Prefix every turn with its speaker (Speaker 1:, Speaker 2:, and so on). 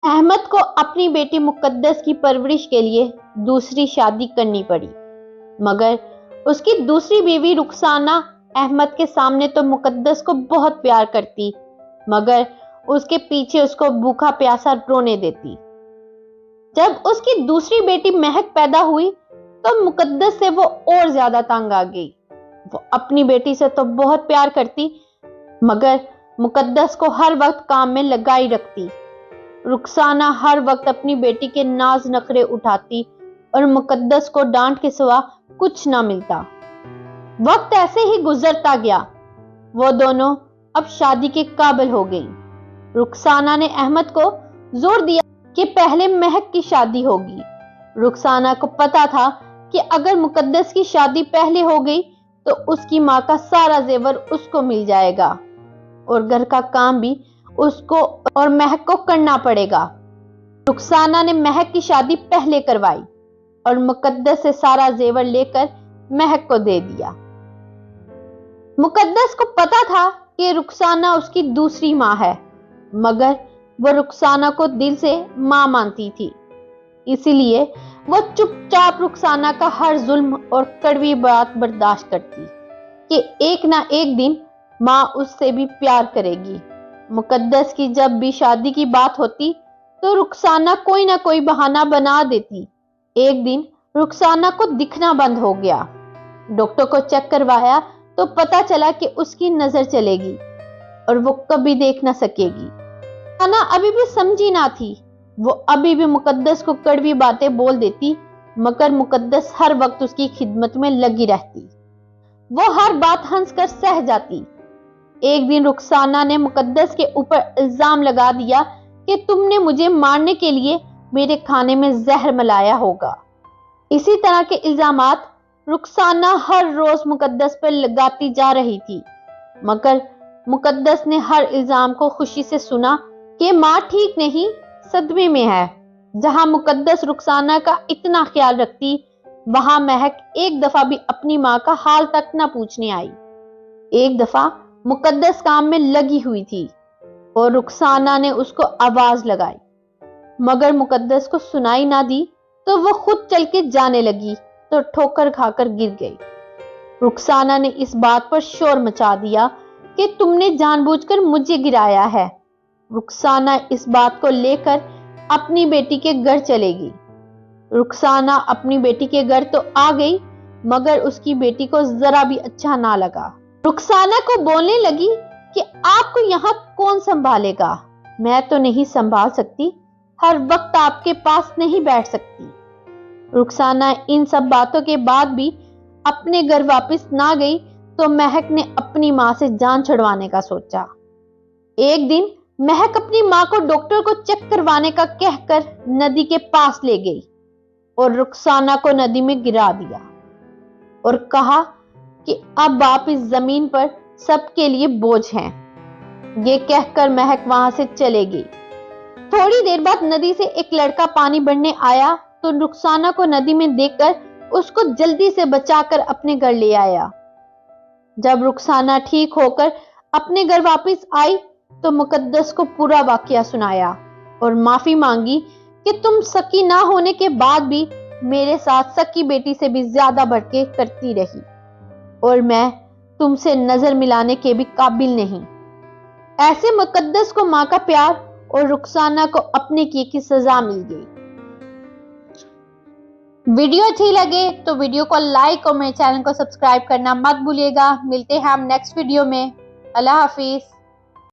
Speaker 1: अहमद को अपनी बेटी मुकद्दस की परवरिश के लिए दूसरी शादी करनी पड़ी, मगर उसकी दूसरी बीवी रुखसाना अहमद के सामने तो मुकद्दस को बहुत प्यार करती, मगर उसके पीछे उसको भूखा प्यासा रोने देती। जब उसकी दूसरी बेटी महक पैदा हुई तो मुकद्दस से वो और ज्यादा तंग आ गई। वो अपनी बेटी से तो बहुत प्यार करती, मगर मुकद्दस को हर वक्त काम में लगाई रखती। रुखसाना हर वक्त अपनी बेटी के नाज नखरे उठाती और मुकद्दस को डांट के सिवा कुछ ना मिलता। वक्त ऐसे ही गुजरता गया। वो दोनों अब शादी के काबिल हो गई। रुखसाना ने अहमद को जोर दिया कि पहले महक की शादी होगी। रुखसाना को पता था कि अगर मुकद्दस की शादी पहले हो गई तो उसकी माँ का सारा जेवर उसको मिल जाएगा और घर का काम भी उसको और महक को करना पड़ेगा। रुखसाना ने महक की शादी पहले करवाई और मुकद्दस से सारा जेवर लेकर महक को दे दिया। मुकद्दस को पता था कि रुखसाना उसकी दूसरी माँ है, मगर वो रुखसाना को दिल से माँ मानती थी। इसीलिए वो चुपचाप रुखसाना का हर जुल्म और कड़वी बात बर्दाश्त करती कि एक ना एक दिन माँ उससे भी प्यार करेगी। मुकद्दस की जब भी शादी की बात होती तो रुखसाना कोई ना कोई बहाना बना देती। एक दिन रुखसाना को दिखना बंद हो गया। डॉक्टर को चेक करवाया तो पता चला कि उसकी नजर चलेगी और वो कभी देख ना सकेगी। रुखसाना अभी भी समझी ना थी। वो अभी भी मुकद्दस को कड़वी बातें बोल देती, मगर मुकद्दस हर वक्त उसकी खिदमत में लगी रहती। वो हर बात हंसकर सह जाती। एक दिन रुखसाना ने मुकद्दस के ऊपर इल्जाम लगा दिया कि तुमने मुझे मारने के लिए मेरे खाने में जहर मिलाया होगा। इसी तरह के इल्जामात रुखसाना हर रोज मुकद्दस पर लगाती जा रही थी, मगर मुकद्दस ने हर इल्जाम को खुशी से सुना कि माँ ठीक नहीं, सदमे में है। जहां मुकद्दस रुखसाना का इतना ख्याल रखती, वहां महक एक दफा भी अपनी माँ का हाल तक न पूछने आई। एक दफा मुकद्दस काम में लगी हुई थी और रुखसाना ने उसको आवाज लगाई, मगर मुकद्दस को सुनाई ना दी तो वो खुद चल के जाने लगी तो ठोकर खाकर गिर गई। रुखसाना ने इस बात पर शोर मचा दिया कि तुमने जानबूझकर मुझे गिराया है। रुखसाना इस बात को लेकर अपनी बेटी के घर चलेगी। रुखसाना अपनी बेटी के घर तो आ गई, मगर उसकी बेटी को जरा भी अच्छा ना लगा। रुखसाना को बोलने लगी कि आपको यहाँ कौन संभालेगा? मैं तो नहीं संभाल सकती, हर वक्त आपके पास नहीं बैठ सकती। रुखसाना इन सब बातों के बाद भी अपने घर वापस ना गई तो महक ने अपनी माँ से जान छुड़वाने का सोचा। एक दिन महक अपनी माँ को डॉक्टर को चेक करवाने का कहकर नदी के पास ले गई और रुखसाना को नदी में गिरा दिया और कहा कि अब आप इस जमीन पर सबके लिए बोझ हैं। ये कहकर महक वहां से चले गई। थोड़ी देर बाद नदी से एक लड़का पानी भरने आया तो रुखसाना को नदी में देखकर उसको जल्दी से बचाकर अपने घर ले आया। जब रुखसाना ठीक होकर अपने घर वापस आई तो मुकद्दस को पूरा वाकया सुनाया और माफी मांगी कि तुम सकी ना होने के बाद भी मेरे साथ सकी बेटी से भी ज्यादा बढ़ के करती रही और मैं तुमसे नजर मिलाने के भी काबिल नहीं। ऐसे मुकद्दस को माँ का प्यार और रुखसाना को अपने किए की सजा मिल गई। वीडियो अच्छी लगे तो वीडियो को लाइक और मेरे चैनल को सब्सक्राइब करना मत भूलिएगा। मिलते हैं हम नेक्स्ट वीडियो में। अल्लाह हाफिज।